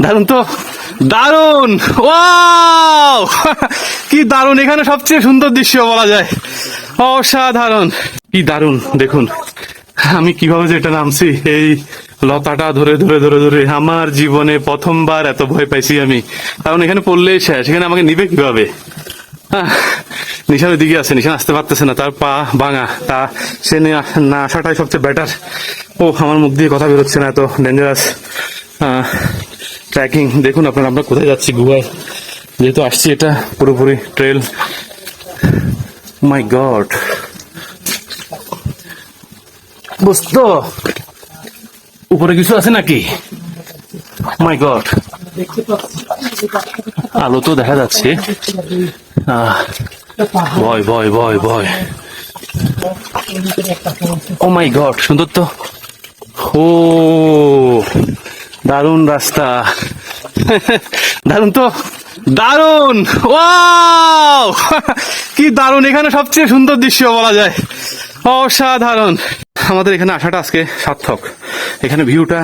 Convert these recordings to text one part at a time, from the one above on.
দারুন তো, দারুন, ওয়াও কি দারুন! এখানে সবচেয়ে সুন্দর দৃশ্য বলা যায়, অসাধারণ, কি দারুন! দেখুন আমি কিভাবে যে এটা নামছি, এই লতাটা ধরে ধরে ধরে ধরে। আমার জীবনে প্রথমবার এত ভয় পাইছি আমি, কারণ এখানে পড়লেই শেষ, এখানে আমাকে নিবে কিভাবে? নিশানের দিকে আছে, নিশান আসতে পারতেছে না, তার পা ভাঙা, তা সে না আসাটাই সবচেয়ে বেটার। ও আমার মুখ দিয়ে কথা বেরোচ্ছে না, এত ডেঞ্জারাস ট্রেকিং। দেখুন আপনারা, আমরা কোথায় যাচ্ছি? গুহায় যেহেতু আসছি, এটা পুরোপুরি ট্রেল। মাই গড, বুঝতো উপরে কিছু আছে নাকি? মাই গড, আলো তো দেখা যাচ্ছে। ভয় ভয় ভয় ভয়। ও মাই গড, সুন্দর তো। ও দারুণ রাস্তা, দারুণ তো, দারুণ, ওয়াও কি দারুণ! এখানে সবচেয়ে সুন্দর দৃশ্য বলা যায়, অসাধারণ। আমাদের এখানে আসাটা আজকে সার্থক। এখানে ভিউটা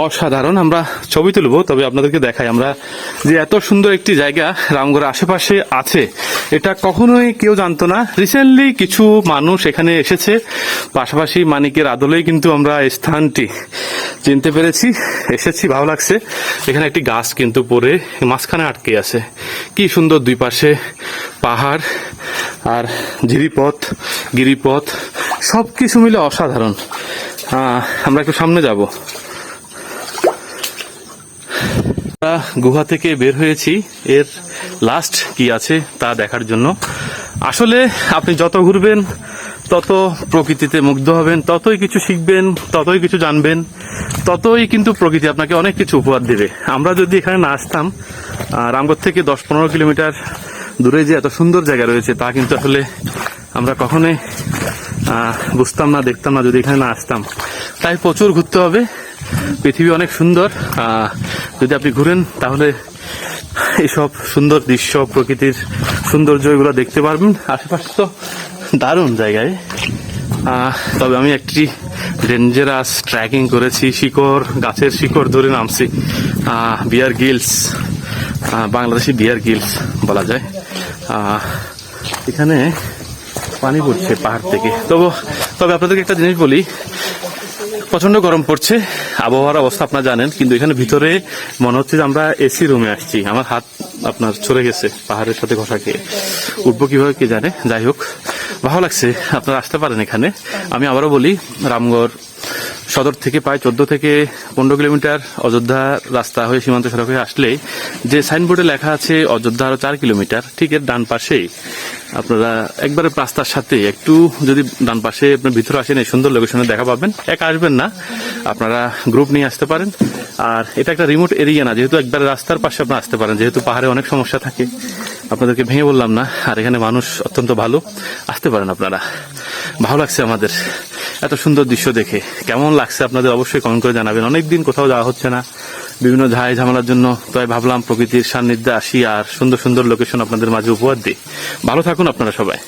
অসাধারণ। আমরা ছবি তুলবো, তবে আপনাদেরকে দেখাই আমরা যে এত সুন্দর একটি জায়গা রামগড়ের আশেপাশে আছে, এটা কখনোই কেউ জানতো না। রিসেন্টলি কিছু মানুষ এখানে এসেছে, পাশাপাশি মানিকের আদলেই কিন্তু আমরা এই স্থানটি চিনতে পেরেছি, এসেছি, ভালো লাগছে। এখানে একটি গাছ কিন্তু পড়ে মাঝখানে আটকে আছে, কি সুন্দর! দুই পাশে পাহাড় আর ঝিরিপথ, গিরিপথ, সবকিছু মিলে অসাধারণ। আমরা একটু সামনে যাব। গুহা থেকে বের হয়েছি, এর লাস্ট কি আছে তা দেখার জন্য। আসলে আপনি যত ঘুরবেন তত প্রকৃতিতে মুগ্ধ হবেন, ততই কিছু শিখবেন, ততই কিছু জানবেন, ততই কিন্তু প্রকৃতি আপনাকে অনেক কিছু উপহার দেবে। আমরা যদি এখানে না আসতাম, রামগড় থেকে 10-15 কিলোমিটার দূরে যে এত সুন্দর জায়গা রয়েছে তা কিন্তু আসলে আমরা কখনোই বুঝতাম না, দেখতাম না যদি এখানে না আসতাম। তাই প্রচুর ঘুরতে হবে, পৃথিবী অনেক সুন্দর। যদি আপনি ঘুরেন তাহলে এইসব সুন্দর দৃশ্য, প্রকৃতির সৌন্দর্য এগুলো দেখতে পারবেন। আশেপাশে তো দারুণ জায়গায়। তবে আমি একটি ডেঞ্জারাস ট্রেকিং করেছি, শিকড়, গাছের শিকড় ধরে নামছি। বিয়ার গিলস, বাংলাদেশি বিয়ার গিলস বলা যায়। এখানে পানি পড়ছে পাহাড় থেকে। তবে আপনাদেরকে একটা জিনিস বলি, প্রচন্ড গরম পড়ছে, আবহাওয়ার অবস্থা আপনারা জানেন, কিন্তু এখানে ভিতরে মনে হচ্ছে যে আমরা এসি রুমে আসছি। আমার হাত আপনার ছড়ে গেছে পাহাড়ের সাথে ঘষা খেয়ে, উঠবো কিভাবে কে জানে। যাই হোক, ভালো লাগছে, আপনারা আসতে পারেন এখানে। আমি আবারও বলি, রামগড় সদর থেকে প্রায় 14 থেকে 15 কিলোমিটার অযোধ্যা রাস্তা হয়ে সীমান্ত সড়ক হয়ে আসলে যে সাইনবোর্ডে লেখা আছে অযোধ্যা আরো 4 কিলোমিটার, ঠিক এর ডান পাশেই আপনারা একবারে রাস্তার সাথে একটু যদি ডান পাশে আপনার ভিতরে আসেন, এই সুন্দর লোকেশনে দেখা পাবেন। একা আসবেন না, আপনারা গ্রুপ নিয়ে আসতে পারেন। আর এটা একটা রিমোট এরিয়া না, যেহেতু একবারে রাস্তার পাশে আপনারা আসতে পারেন, যেহেতু পাহাড়ে অনেক সমস্যা থাকে, আপনাদেরকে ভেঙে বললাম না। আর এখানে মানুষ অত্যন্ত ভালো, আসতে পারেন আপনারা। ভালো লাগছে আমাদের এত সুন্দর দৃশ্য দেখে। কেমন লাগছে আপনাদের অবশ্যই কমেন্ট করে জানাবেন। অনেকদিন কোথাও যাওয়া হচ্ছে না, বিভিন্ন ঝামেলার জন্য, তাই ভাবলাম প্রকৃতির সান্নিধ্যে আসি আর সুন্দর সুন্দর লোকেশন আপনাদের মাঝে উপহার দিই। ভালো থাকুন আপনারা সবাই।